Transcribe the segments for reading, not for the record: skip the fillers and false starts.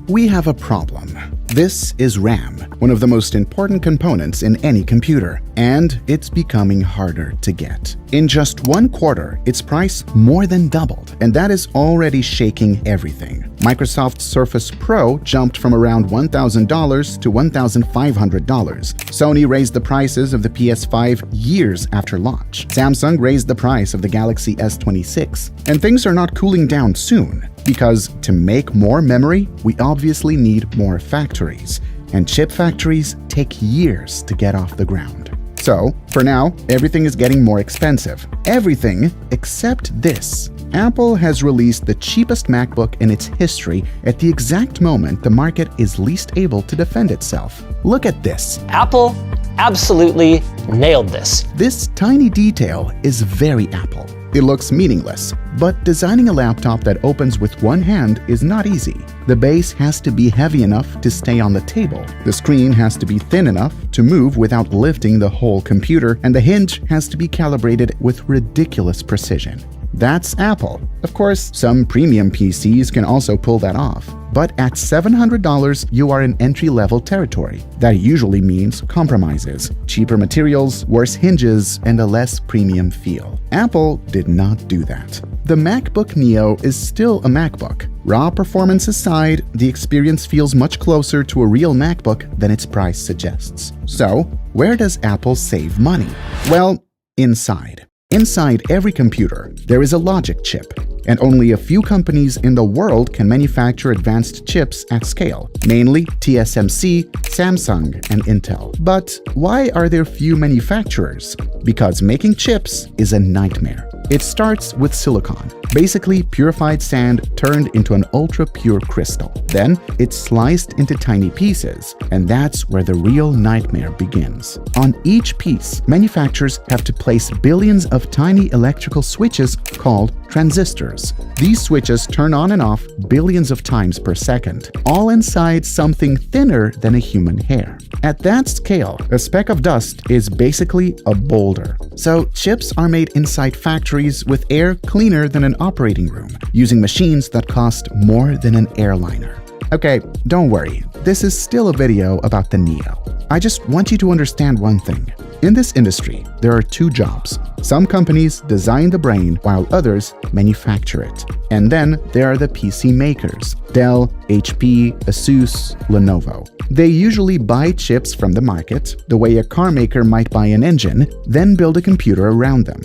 We have a problem. This is RAM, one of the most important components in any computer, and it's becoming harder to get. In just 1 quarter, its price more than doubled, and that is already shaking everything. Microsoft's Surface Pro jumped from around $1,000 to $1,500. Sony raised the prices of the PS5 years after launch. Samsung raised the price of the Galaxy S26, and things are not cooling down soon. Because to make more memory, we obviously need more factories, and chip factories take years to get off the ground. So, for now, everything is getting more expensive. Everything except this. Apple has released the cheapest MacBook in its history at the exact moment the market is least able to defend itself. Look at this. Apple absolutely nailed this. This tiny detail is very Apple. It looks meaningless, but designing a laptop that opens with one hand is not easy. The base has to be heavy enough to stay on the table, the screen has to be thin enough to move without lifting the whole computer, and the hinge has to be calibrated with ridiculous precision. That's Apple. Of course, some premium PCs can also pull that off. But at $700, you are in entry-level territory. That usually means compromises, cheaper materials, worse hinges, and a less premium feel. Apple did not do that. The MacBook Neo is still a MacBook. Raw performance aside, the experience feels much closer to a real MacBook than its price suggests. So, where does Apple save money? Well, inside. Inside every computer, there is a logic chip, and only a few companies in the world can manufacture advanced chips at scale, mainly TSMC, Samsung, and Intel. But why are there few manufacturers? Because making chips is a nightmare. It starts with silicon, basically purified sand turned into an ultra-pure crystal. Then it's sliced into tiny pieces, and that's where the real nightmare begins. On each piece, manufacturers have to place billions of tiny electrical switches called transistors. These switches turn on and off billions of times per second, all inside something thinner than a human hair. At that scale, a speck of dust is basically a boulder. So chips are made inside factories with air cleaner than an operating room, using machines that cost more than an airliner. Okay, don't worry, this is still a video about the Neo. I just want you to understand one thing. In this industry, there are 2 jobs. Some companies design the brain while others manufacture it. And then there are the PC makers: Dell, HP, Asus, Lenovo. They usually buy chips from the market, the way a car maker might buy an engine, then build a computer around them.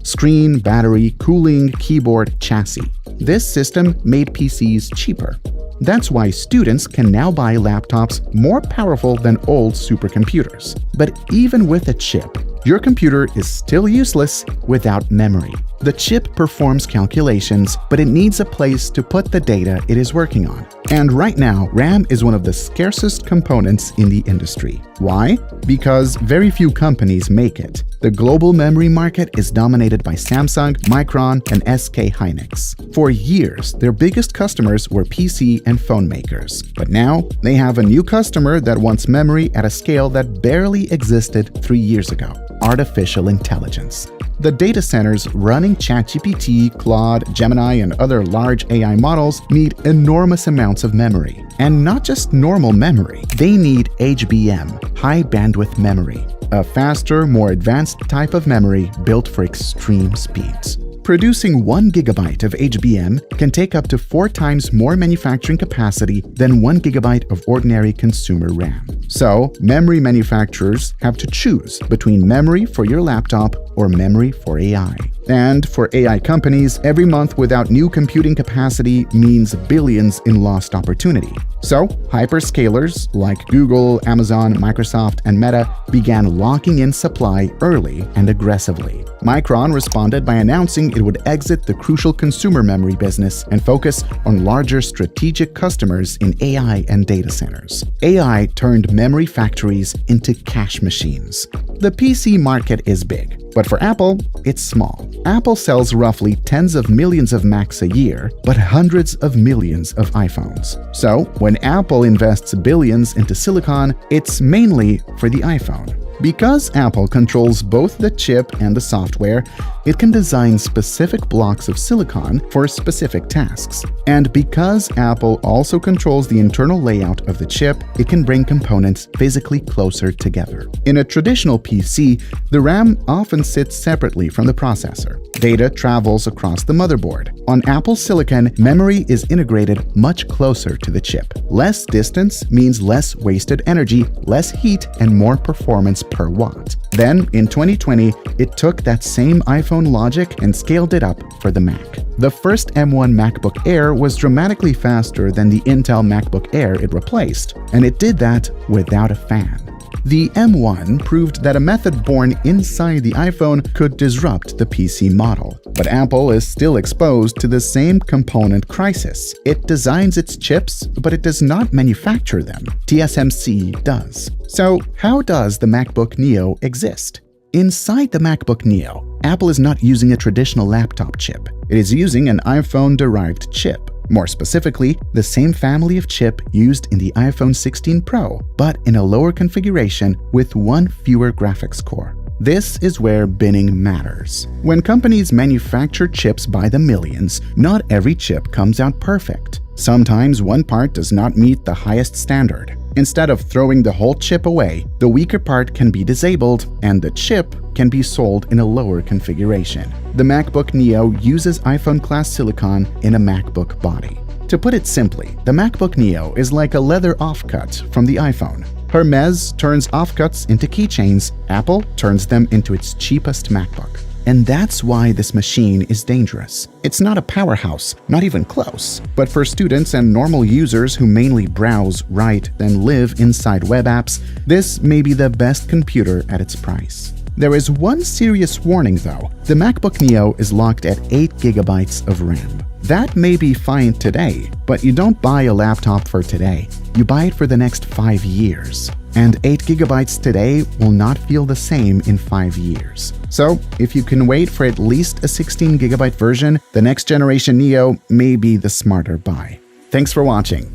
Screen, battery, cooling, keyboard, chassis. This system made PCs cheaper. That's why students can now buy laptops more powerful than old supercomputers. But even with a chip, your computer is still useless without memory. The chip performs calculations, but it needs a place to put the data it is working on. And right now, RAM is one of the scarcest components in the industry. Why? Because very few companies make it. The global memory market is dominated by Samsung, Micron, and SK Hynix. For years, their biggest customers were PC and phone makers. But now, they have a new customer that wants memory at a scale that barely existed 3 years ago: artificial intelligence. The data centers running ChatGPT, Claude, Gemini, and other large AI models need enormous amounts of memory. And not just normal memory, they need HBM, high bandwidth memory, a faster, more advanced type of memory built for extreme speeds. Producing 1 gigabyte of HBM can take up to 4 times more manufacturing capacity than 1 gigabyte of ordinary consumer RAM. So, memory manufacturers have to choose between memory for your laptop or memory for AI. And for AI companies, every month without new computing capacity means billions in lost opportunity. So, hyperscalers like Google, Amazon, Microsoft, and Meta began locking in supply early and aggressively. Micron responded by announcing it would exit the crucial consumer memory business and focus on larger strategic customers in AI and data centers. AI turned memory factories into cash machines. The PC market is big, but for Apple, it's small. Apple sells roughly tens of millions of Macs a year, but hundreds of millions of iPhones. So, when Apple invests billions into silicon, it's mainly for the iPhone. Because Apple controls both the chip and the software, it can design specific blocks of silicon for specific tasks. And because Apple also controls the internal layout of the chip, it can bring components physically closer together. In a traditional PC, the RAM often sits separately from the processor. Data travels across the motherboard. On Apple Silicon, memory is integrated much closer to the chip. Less distance means less wasted energy, less heat, and more performance per watt. Then, in 2020, it took that same iPhone logic and scaled it up for the Mac. The first M1 MacBook Air was dramatically faster than the Intel MacBook Air it replaced, and it did that without a fan. The M1 proved that a method born inside the iPhone could disrupt the PC model. But Apple is still exposed to the same component crisis. It designs its chips, but it does not manufacture them. TSMC does. So, how does the MacBook Neo exist? Inside the MacBook Neo, Apple is not using a traditional laptop chip. It is using an iPhone-derived chip. More specifically, the same family of chip used in the iPhone 16 Pro, but in a lower configuration with one fewer graphics core. This is where binning matters. When companies manufacture chips by the millions, not every chip comes out perfect. Sometimes one part does not meet the highest standard. Instead of throwing the whole chip away, the weaker part can be disabled and the chip can be sold in a lower configuration. The MacBook Neo uses iPhone-class silicon in a MacBook body. To put it simply, the MacBook Neo is like a leather offcut from the iPhone. Hermes turns offcuts into keychains, Apple turns them into its cheapest MacBook. And that's why this machine is dangerous. It's not a powerhouse, not even close. But for students and normal users who mainly browse, write, then live inside web apps, this may be the best computer at its price. There is one serious warning though. The MacBook Neo is locked at 8 GB of RAM. That may be fine today, but you don't buy a laptop for today. You buy it for the next 5 years. And 8 GB today will not feel the same in 5 years. So, if you can wait for at least a 16 GB version, the next generation Neo may be the smarter buy. Thanks for watching.